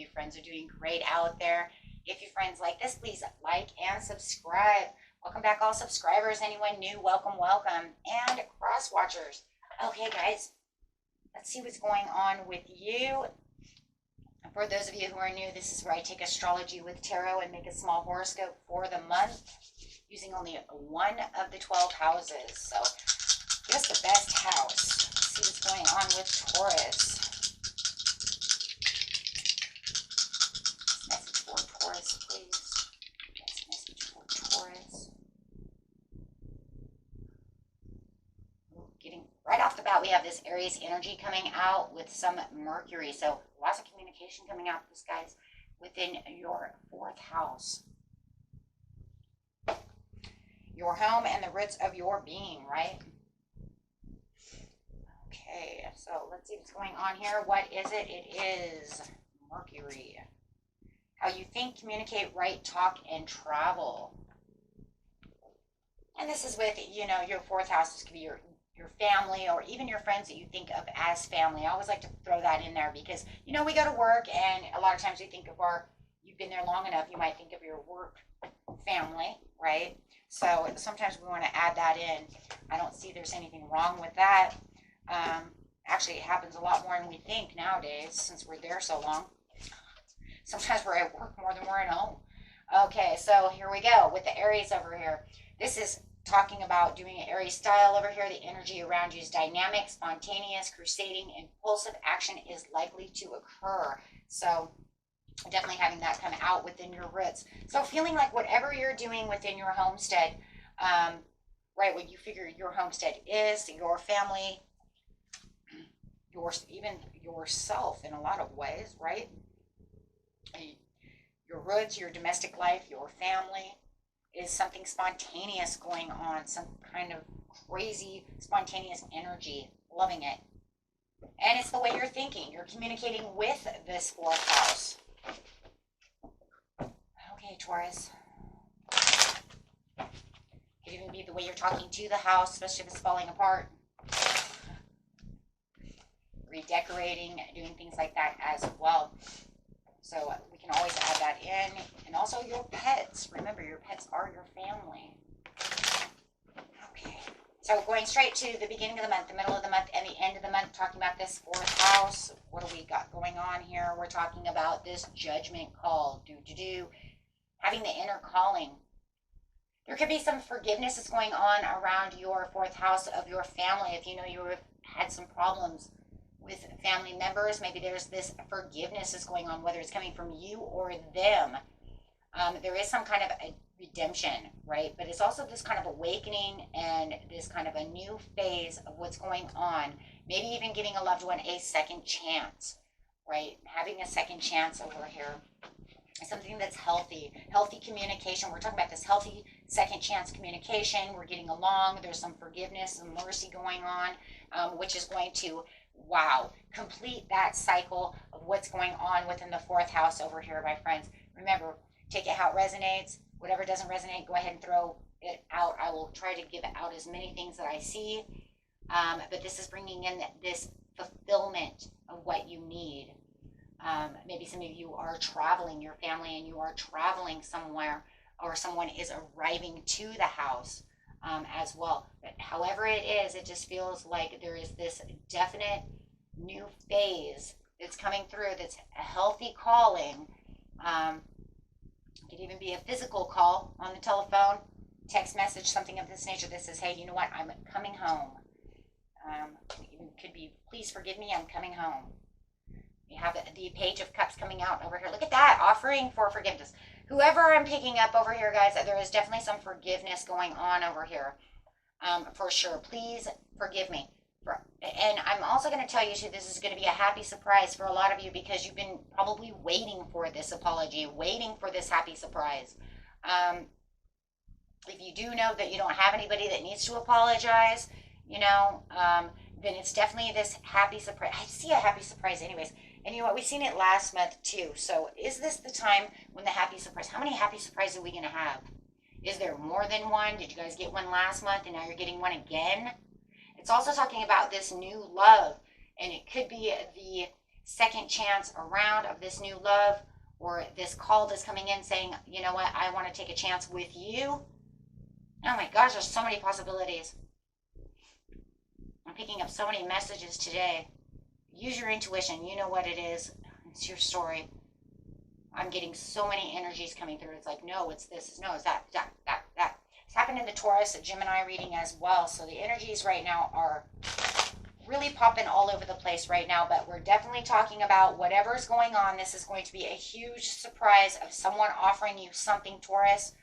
you friends are doing great out there. If you friends like this, please like and subscribe. Welcome back, all subscribers. Anyone new, welcome, welcome. And cross watchers. Okay, guys, let's see what's going on with you. For those of you who are new, this is where I take astrology with tarot and make a small horoscope for the month using only one of the 12 houses. So give us the best house. Let's see what's going on with Taurus. Message for Taurus, please. Yes, message for Taurus. Getting right off the bat, we have this Aries energy coming out with some Mercury. So lots of communication coming out, this guys, within your 4th house. Your home and the roots of your being, right? Okay, so let's see what's going on here. What is it? It is Mercury. How you think, communicate, write, talk, and travel. And this is with, you know, your 4th house. This could be your family or even your friends that you think of as family. I always like to throw that in there because, you know, we go to work and a lot of times we think of you've been there long enough, you might think of your work family, right? So sometimes we want to add that in. I don't see there's anything wrong with that. Actually, it happens a lot more than we think nowadays since we're there so long. Sometimes we're at work more than we're at home. Okay, so here we go with the Aries over here. This is talking about doing an Aries style over here. The energy around you is dynamic, spontaneous, crusading, impulsive action is likely to occur. So definitely having that come out within your roots. So feeling like whatever you're doing within your homestead, right, what you figure your homestead is, your family, even yourself in a lot of ways, right? Your roots, your domestic life, your family is something spontaneous going on, some kind of crazy spontaneous energy. Loving it. And it's the way you're thinking. You're communicating with this 4th house. Okay, Taurus. Could even be the way you're talking to the house, especially if it's falling apart. Redecorating, doing things like that as well. So we can always add that in. And also your pets. Remember, your pets are your family. Okay. So going straight to the beginning of the month, the middle of the month, and the end of the month, talking about this 4th house. What do we got going on here? We're talking about this judgment call. Having the inner calling. There could be some forgiveness that's going on around your 4th house of your family. If you know you have had some problems with family members, maybe there's this forgiveness is going on, whether it's coming from you or them. There is some kind of a redemption, right? But it's also this kind of awakening and this kind of a new phase of what's going on. Maybe even giving a loved one a second chance, right? Having a second chance over here. Something that's healthy communication. We're talking about this healthy second chance communication. We're getting along. There's some forgiveness and mercy going on, which is going to, complete that cycle of what's going on within the 4th house over here, my friends. Remember, take it how it resonates. Whatever doesn't resonate, go ahead and throw it out. I will try to give out as many things that I see. But this is bringing in this fulfillment of what you need. Maybe some of you are traveling, your family, and you are traveling somewhere, or someone is arriving to the house as well. But however it is, it just feels like there is this definite new phase that's coming through that's a healthy calling. It could even be a physical call on the telephone, text message, something of this nature that says, hey, you know what, I'm coming home. It could be, please forgive me, I'm coming home. You have the Page of Cups coming out over here. Look at that, offering for forgiveness. Whoever I'm picking up over here, guys, there is definitely some forgiveness going on over here. For sure. Please forgive me. And I'm also going to tell you, too, this is going to be a happy surprise for a lot of you because you've been probably waiting for this apology, waiting for this happy surprise. If you do know that you don't have anybody that needs to apologize, you know, then it's definitely this happy surprise. I see a happy surprise anyways. And you know what? We've seen it last month too. So is this the time when the happy surprise? How many happy surprises are we going to have? Is there more than one? Did you guys get one last month and now you're getting one again? It's also talking about this new love. And it could be the second chance around of this new love, or this call that's coming in saying, you know what, I want to take a chance with you. Oh my gosh, there's so many possibilities. I'm picking up so many messages today. Use your intuition. You know what it is. It's your story. I'm getting so many energies coming through. It's like, no, it's this. No, it's that. It's happened in the Taurus, Gemini reading as well. So the energies right now are really popping all over the place right now. But we're definitely talking about whatever's going on. This is going to be a huge surprise of someone offering you something, Taurus.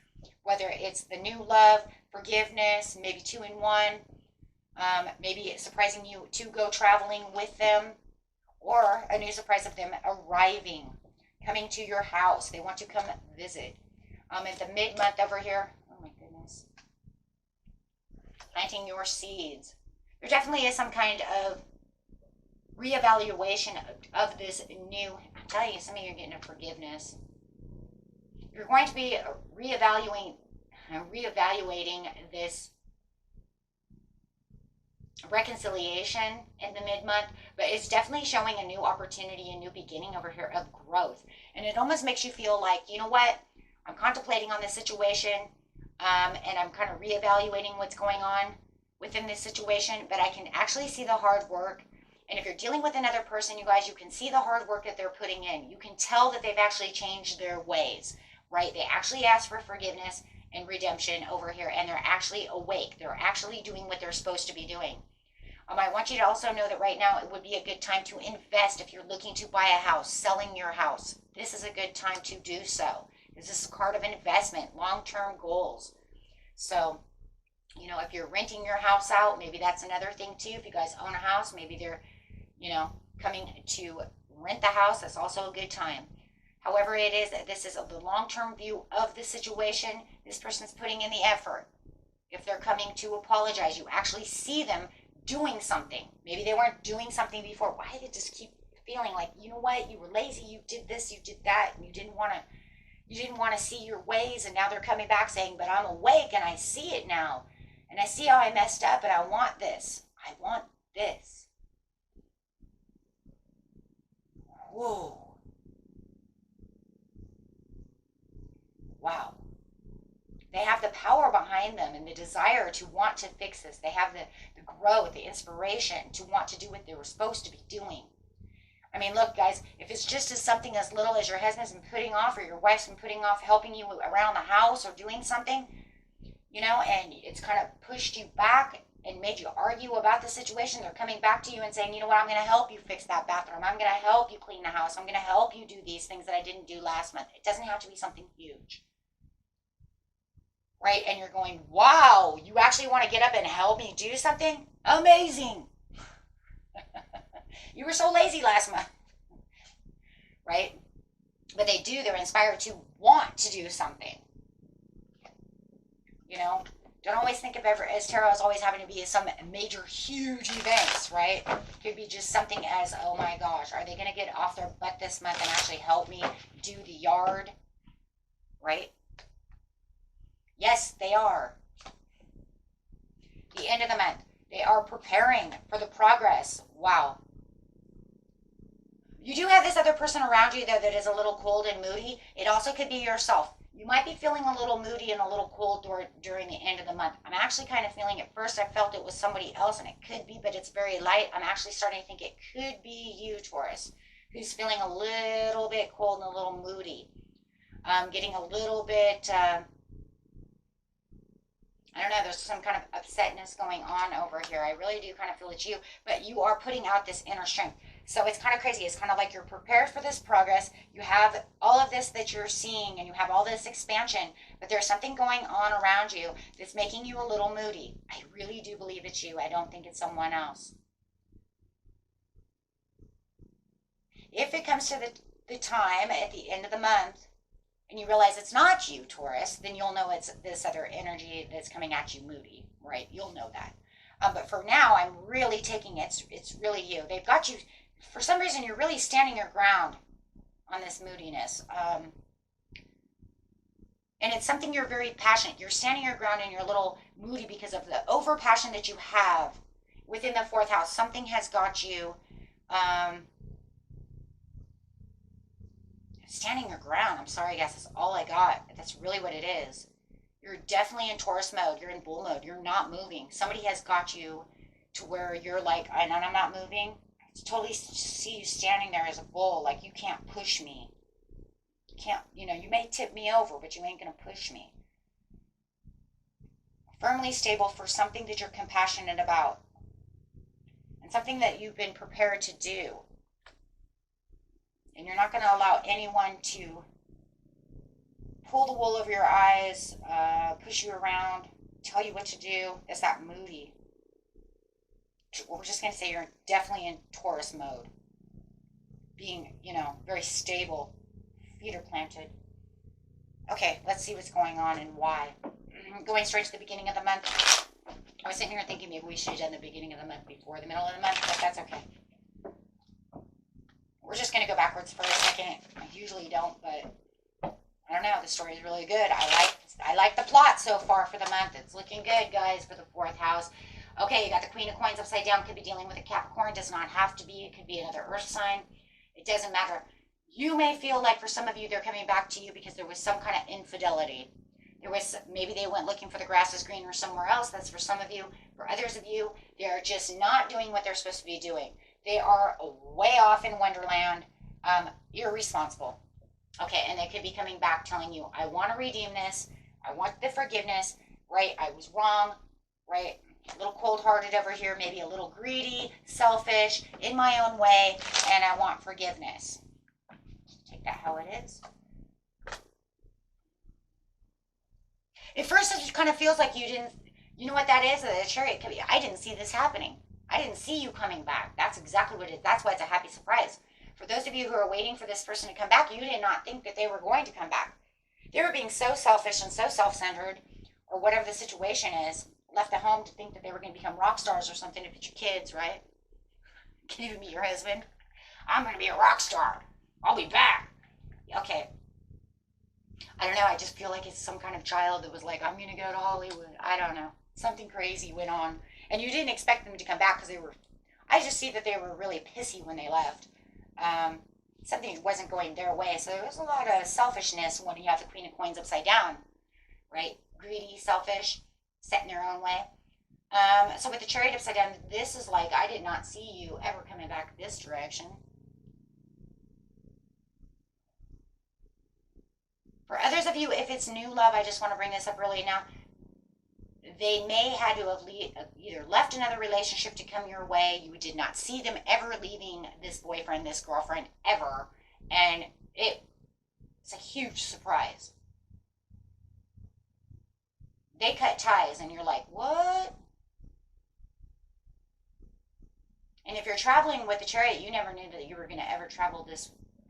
Whether it's the new love, forgiveness, maybe 2-in-1, maybe surprising you to go traveling with them, or a new surprise of them arriving, coming to your house. They want to come visit. At the mid-month over here, oh my goodness, planting your seeds. There definitely is some kind of reevaluation of this new, I'm telling you, some of you are getting a forgiveness. You're going to be reevaluating this reconciliation in the mid-month, but it's definitely showing a new opportunity, a new beginning over here of growth. And it almost makes you feel like, you know what, I'm contemplating on this situation, and I'm kind of reevaluating what's going on within this situation, but I can actually see the hard work. And if you're dealing with another person, you guys, you can see the hard work that they're putting in. You can tell that they've actually changed their ways. Right? They actually ask for forgiveness and redemption over here, and they're actually awake. They're actually doing what they're supposed to be doing. I want you to also know that right now it would be a good time to invest. If you're looking to buy a house, selling your house, this is a good time to do so. This is a card of investment, long-term goals. So, you know, if you're renting your house out, maybe that's another thing too. If you guys own a house, maybe they're, you know, coming to rent the house. That's also a good time. However it is, this is the long-term view of the situation. This person's putting in the effort. If they're coming to apologize, you actually see them doing something. Maybe they weren't doing something before. Why did it just keep feeling like, you know what, you were lazy, you did this, you did that, and you didn't want to see your ways, and now they're coming back saying, but I'm awake and I see it now. And I see how I messed up, and I want this. I want this. Whoa. Wow. They have the power behind them and the desire to want to fix this. They have the growth, the inspiration to want to do what they were supposed to be doing. I mean, look, guys, if it's just as something as little as your husband's been putting off, or your wife's been putting off helping you around the house or doing something, you know, and it's kind of pushed you back and made you argue about the situation, they're coming back to you and saying, you know what, I'm going to help you fix that bathroom. I'm going to help you clean the house. I'm going to help you do these things that I didn't do last month. It doesn't have to be something huge. Right? And you're going, wow, you actually want to get up and help me do something? Amazing. You were so lazy last month. Right? But they do, they're inspired to want to do something. You know, don't always think of as tarot as always having to be some major, huge events, right? It could be just something as, oh my gosh, are they going to get off their butt this month and actually help me do the yard? Right? Yes, they are. The end of the month. They are preparing for the progress. Wow. You do have this other person around you, though, that is a little cold and moody. It also could be yourself. You might be feeling a little moody and a little cold during the end of the month. I'm actually kind of feeling, at first I felt it was somebody else, and it could be, but it's very light. I'm actually starting to think it could be you, Taurus, who's feeling a little bit cold and a little moody. Getting a little bit... I don't know, there's some kind of upsetness going on over here. I really do kind of feel it's you, but you are putting out this inner strength. So it's kind of crazy. It's kind of like you're prepared for this progress. You have all of this that you're seeing, and you have all this expansion, but there's something going on around you that's making you a little moody. I really do believe it's you. I don't think it's someone else. If it comes to the time at the end of the month, and you realize it's not you, Taurus, then you'll know it's this other energy that's coming at you moody, right? You'll know that. But for now, I'm really taking it's really you. They've got you, for some reason, you're really standing your ground on this moodiness. And it's something you're very passionate. You're standing your ground and you're a little moody because of the over passion that you have within the fourth house. Something has got you standing your ground. I'm sorry, guys. That's all I got. That's really what it is. You're definitely in Taurus mode. You're in bull mode. You're not moving. Somebody has got you to where you're like, and I'm not moving. I totally see you standing there as a bull. Like, you can't push me. You can't, you may tip me over, but you ain't going to push me. Firmly stable for something that you're compassionate about. And something that you've been prepared to do. And you're not going to allow anyone to pull the wool over your eyes, push you around, tell you what to do. It's that moody. We're just going to say you're definitely in Taurus mode. Being, very stable. Feet are planted. Okay, let's see what's going on and why. Going straight to the beginning of the month. I was sitting here thinking maybe we should have done the beginning of the month before the middle of the month, but that's okay. We're just going to go backwards for a second. I usually don't, but I don't know. The story is really good. I like the plot so far for the month. It's looking good, guys, for the 4th house. Okay, you got the Queen of Coins upside down. Could be dealing with a Capricorn. Does not have to be. It could be another earth sign. It doesn't matter. You may feel like for some of you, they're coming back to you because there was some kind of infidelity. Maybe they went looking for the grass is greener somewhere else. That's for some of you. For others of you, they're just not doing what they're supposed to be doing. They are way off in Wonderland, irresponsible. Okay, and they could be coming back telling you, I want to redeem this. I want the forgiveness, right? I was wrong, right? A little cold-hearted over here, maybe a little greedy, selfish, in my own way, and I want forgiveness. Take that how it is. At first, it kind of feels like you didn't, you know what that is? The Chariot could be, I didn't see this happening. I didn't see you coming back. That's exactly what it is. That's why it's a happy surprise. For those of you who are waiting for this person to come back, you did not think that they were going to come back. They were being so selfish and so self-centered, or whatever the situation is, left at home to think that they were going to become rock stars or something to fit your kids, right? Can even meet your husband. I'm going to be a rock star. I'll be back. Okay. I don't know. I just feel like it's some kind of child that was like, I'm going to go to Hollywood. I don't know. Something crazy went on. And you didn't expect them to come back because I just see that they were really pissy when they left. Something wasn't going their way. So there was a lot of selfishness when you have the Queen of Coins upside down, right? Greedy, selfish, set in their own way. So with the Chariot upside down, this is like, I did not see you ever coming back this direction. For others of you, if it's new love, I just want to bring this up really now. They may had to have either left another relationship to come your way. You did not see them ever leaving this boyfriend, this girlfriend, ever. And it's a huge surprise. They cut ties and you're like, what? And if you're traveling with the Chariot, you never knew that you were going to ever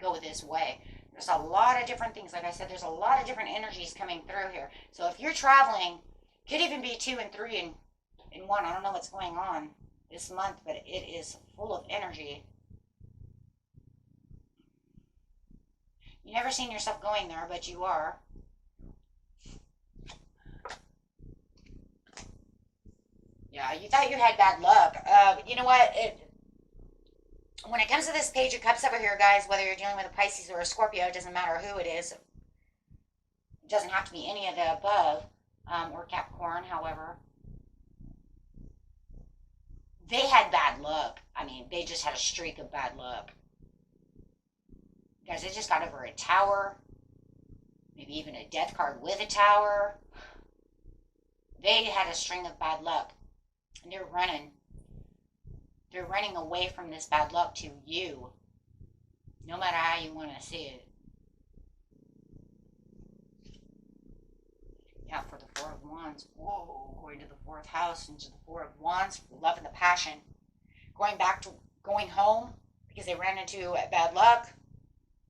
go this way. There's a lot of different things. Like I said, there's a lot of different energies coming through here. So if you're traveling, could even be 2 and 3 and 1. I don't know what's going on this month, but it is full of energy. You never seen yourself going there, but you are. Yeah, you thought you had bad luck. You know what? When it comes to this Page of Cups over here, guys, whether you're dealing with a Pisces or a Scorpio, it doesn't matter who it is. It doesn't have to be any of the above, or Capricorn, however. They had bad luck. I mean, they just had a streak of bad luck. Guys, they just got over a tower. Maybe even a death card with a tower. They had a string of bad luck. And they're running. They're running away from this bad luck to you. No matter how you want to see it. Yeah, for the Four of Wands. Whoa, going to the 4th house, into the Four of Wands, love and the passion. Going home because they ran into bad luck.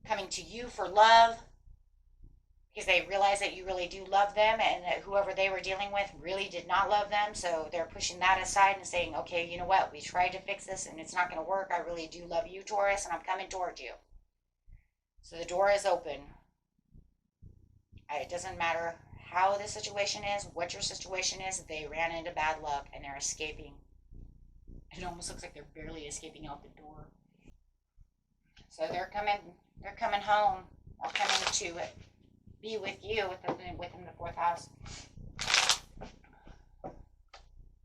Coming to you for love. Because they realize that you really do love them, and that whoever they were dealing with really did not love them. So they're pushing that aside and saying, okay, you know what? We tried to fix this and it's not going to work. I really do love you, Taurus, and I'm coming toward you. So the door is open. It doesn't matter how the situation is, what your situation is. They ran into bad luck and they're escaping. It almost looks like they're barely escaping out the door. So they're coming home. are coming to be with you within the fourth house.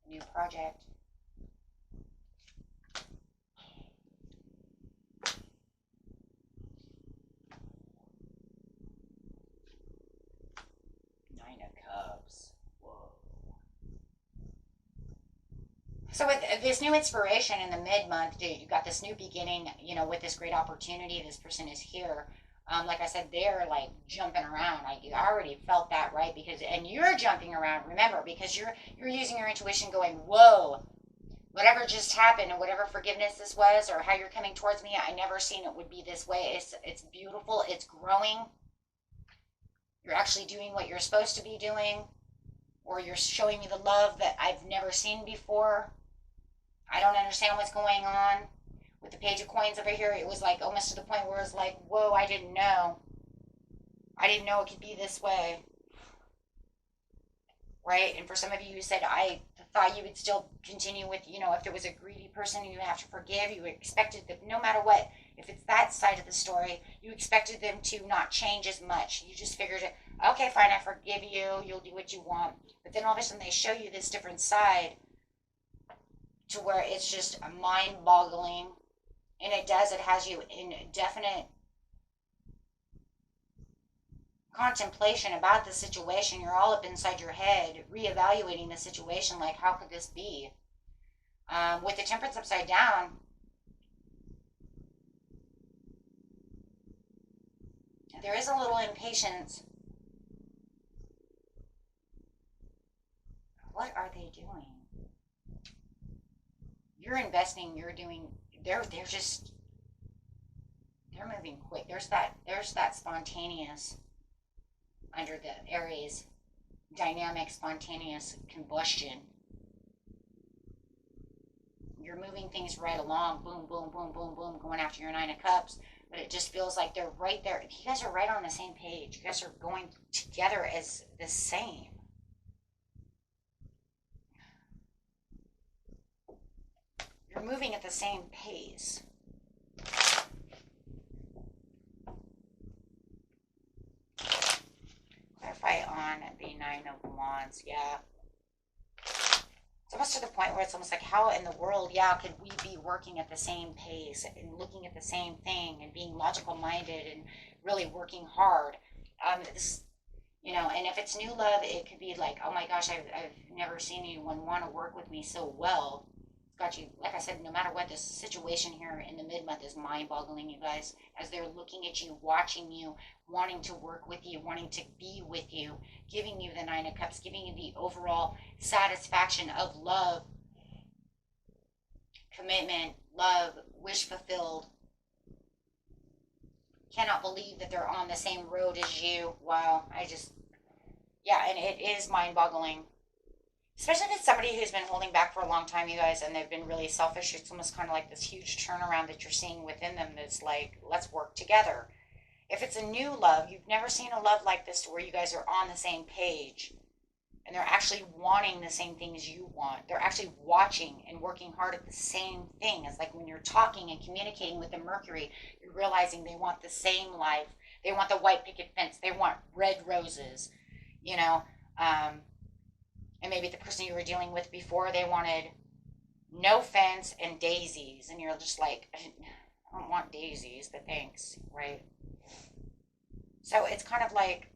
New project. Nine of Cups. Whoa. So with this new inspiration in the mid-month, you got this new beginning, you know, with this great opportunity. This person is here. Like I said, they're like jumping around. I already felt that, right? Because, and you're jumping around, remember, because you're using your intuition going, whoa, whatever just happened, or whatever forgiveness this was, or how you're coming towards me, I never seen it would be this way. It's beautiful. It's growing. You're actually doing what you're supposed to be doing, or you're showing me the love that I've never seen before. I don't understand what's going on. With the Page of Coins over here, it was like almost to the point where it was like, whoa, I didn't know. I didn't know it could be this way. Right? And for some of you who said, I thought you would still continue with, you know, if there was a greedy person you have to forgive, you expected that no matter what, if it's that side of the story, you expected them to not change as much. You just figured, okay, fine, I forgive you. You'll do what you want. But then all of a sudden they show you this different side to where it's just mind-boggling. And it has you in definite contemplation about the situation. You're all up inside your head, reevaluating the situation, like, how could this be? With the Temperance upside down, there is a little impatience. What are they doing? You're investing, you're doing, they're moving quick. There's that spontaneous under the Aries dynamic, spontaneous combustion. You're moving things right along, boom, boom, boom, boom, boom, going after your Nine of Cups. But it just feels like they're right there. You guys are right on the same page. You guys are going together as the same. You're moving at the same pace. Clarify on the Nine of Wands. Yeah. It's almost to the point where it's almost like, how in the world, yeah, could we be working at the same pace and looking at the same thing and being logical minded and really working hard? This, you know, and if it's new love, it could be like, oh my gosh, I've never seen anyone want to work with me so well. It's got you, like I said, no matter what, this situation here in the mid-month is mind-boggling, you guys, as they're looking at you, watching you, wanting to work with you, wanting to be with you, giving you the Nine of Cups, giving you the overall satisfaction of love, commitment, love, wish fulfilled. Cannot believe that they're on the same road as you. Wow, yeah, and it is mind-boggling. Especially if it's somebody who's been holding back for a long time, you guys, and they've been really selfish. It's almost kind of like this huge turnaround that you're seeing within them that's like, let's work together. If it's a new love, you've never seen a love like this to where you guys are on the same page and they're actually wanting the same things you want. They're actually watching and working hard at the same thing. It's like when you're talking and communicating with the Mercury, you're realizing they want the same life. They want the white picket fence. They want red roses, you know. And maybe the person you were dealing with before, they wanted no fence and daisies. And you're just like, I don't want daisies, but thanks, right? So it's kind of like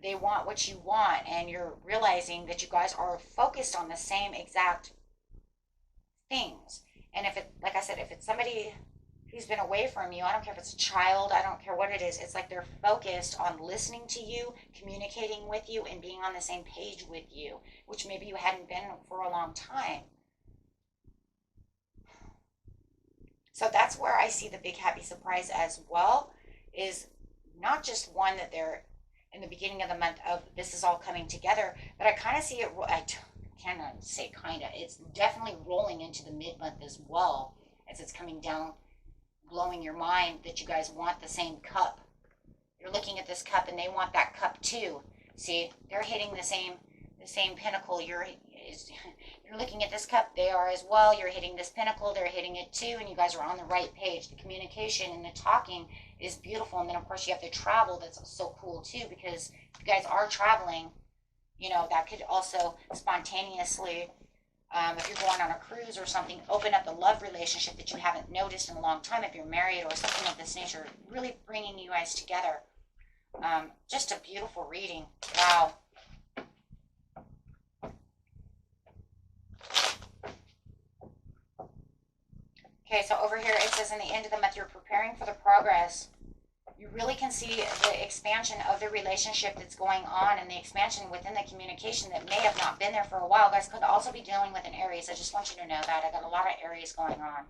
they want what you want, and you're realizing that you guys are focused on the same exact things. And if it, like I said, if it's somebody who's been away from you, I don't care if it's a child, I don't care what it is, it's like they're focused on listening to you, communicating with you, and being on the same page with you, which maybe you hadn't been for a long time. So that's where I see the big happy surprise as well, is not just one that they're in the beginning of the month of this is all coming together, but I kind of see it, I cannot say kind of, it's definitely rolling into the mid-month as well, as it's coming down, blowing your mind that you guys want the same cup. You're looking at this cup and they want that cup too. See, they're hitting the same pinnacle. You're looking at this cup, they are as well. You're hitting this pinnacle, they're hitting it too, and you guys are on the right page. The communication and the talking is beautiful. And then, of course, you have the travel that's so cool, too, because if you guys are traveling, you know, that could also spontaneously, if you're going on a cruise or something, open up a love relationship that you haven't noticed in a long time if you're married or something of this nature, really bringing you guys together. Just a beautiful reading. Wow. Okay, so over here it says in the end of the month, you're preparing for the progress. You really can see the expansion of the relationship that's going on and the expansion within the communication that may have not been there for a while. Guys, could also be dealing with an Aries. I just want you to know that. I got a lot of Aries going on.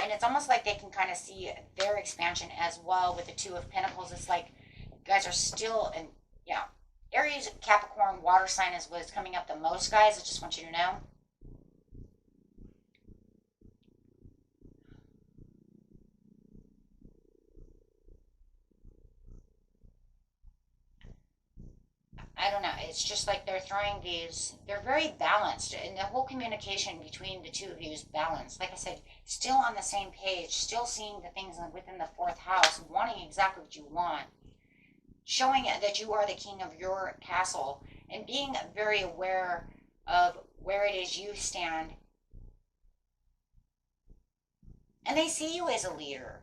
And it's almost like they can kind of see their expansion as well with the Two of Pentacles. It's like you guys are still in, yeah. Aries, Capricorn, water sign is what's coming up the most, guys. I just want you to know. I don't know. It's just like they're throwing these, they're very balanced. And the whole communication between the two of you is balanced. Like I said, still on the same page, still seeing the things within the fourth house, wanting exactly what you want, showing that you are the king of your castle, and being very aware of where it is you stand. And they see you as a leader.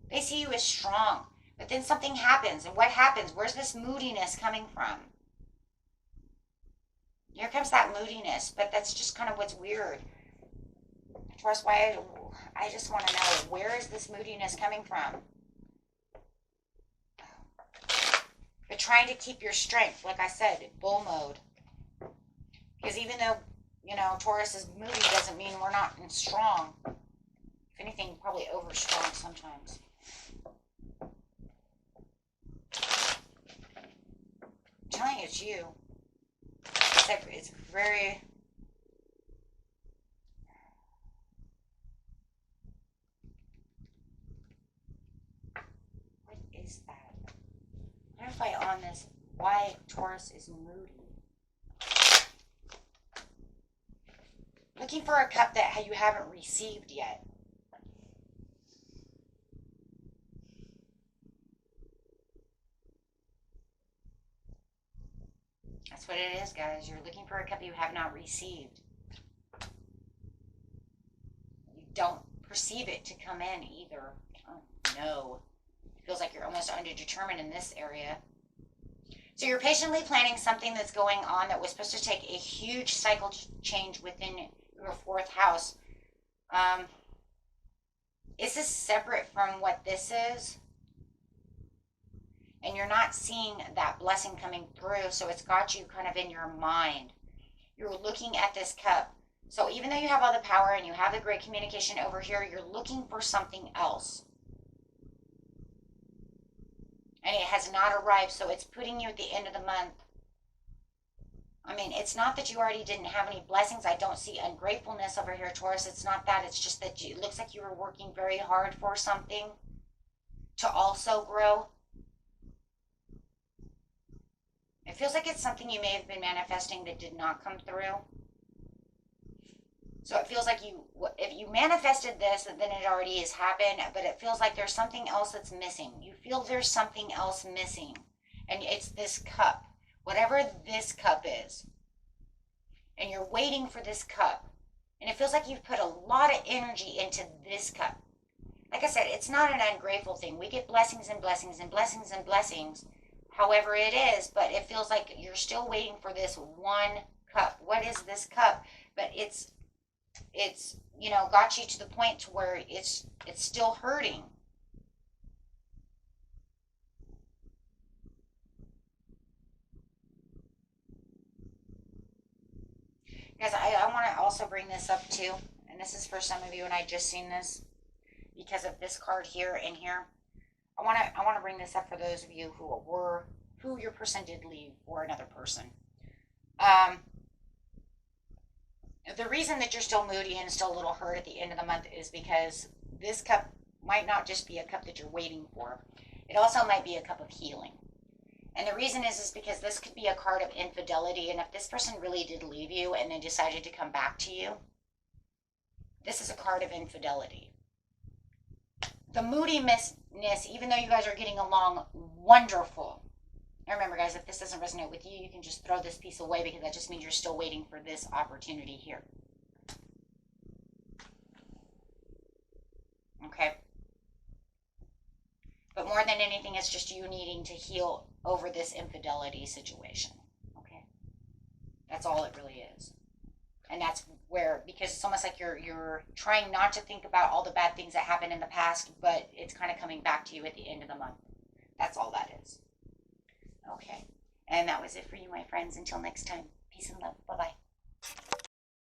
They see you as strong. But then something happens. And what happens? Where's this moodiness coming from? Here comes that moodiness, but that's just kind of what's weird. Taurus, why I just want to know, where is this moodiness coming from? You're trying to keep your strength, like I said, bull mode. Because even though, you know, Taurus is moody doesn't mean we're not strong. If anything, probably over strong sometimes. I'm telling you, it's you. It's very... What is that? Clarify on this why Taurus is moody. Looking for a cup that you haven't received yet. That's what it is, guys. You're looking for a cup you have not received. You don't perceive it to come in either. Oh, no. It feels like you're almost underdetermined in this area. So you're patiently planning something that's going on that was supposed to take a huge cycle change within your fourth house. Is this separate from what this is? And you're not seeing that blessing coming through, so it's got you kind of in your mind. You're looking at this cup. So even though you have all the power and you have the great communication over here, you're looking for something else. And it has not arrived, so it's putting you at the end of the month. I mean, it's not that you already didn't have any blessings. I don't see ungratefulness over here, Taurus. It's not that. It's just that it looks like you were working very hard for something to also grow. It feels like it's something you may have been manifesting that did not come through. So it feels like if you manifested this, then it already has happened, but it feels like there's something else that's missing. You feel there's something else missing, and it's this cup, whatever this cup is. And you're waiting for this cup, and it feels like you've put a lot of energy into this cup. Like I said, it's not an ungrateful thing. We get blessings and blessings and blessings and blessings, however it is, but it feels like you're still waiting for this one cup. What is this cup? But it's you know, got you to the point to where it's still hurting. Guys, I want to also bring this up too, and this is for some of you, and I just seen this because of this card here and here. I want to bring this up for those of you who your person did leave for another person. The reason that you're still moody and still a little hurt at the end of the month is because this cup might not just be a cup that you're waiting for. It also might be a cup of healing. And the reason is because this could be a card of infidelity, and if this person really did leave you and then decided to come back to you, this is a card of infidelity. the moodiness, even though you guys are getting along wonderful. And remember, guys, if this doesn't resonate with you, you can just throw this piece away because that just means you're still waiting for this opportunity here. Okay? But more than anything, it's just you needing to heal over this infidelity situation. Okay? That's all it really is. And that's where, because it's almost like you're trying not to think about all the bad things that happened in the past, but it's kind of coming back to you at the end of the month. That's all that is. Okay. And that was it for you, my friends. Until next time, peace and love. Bye-bye.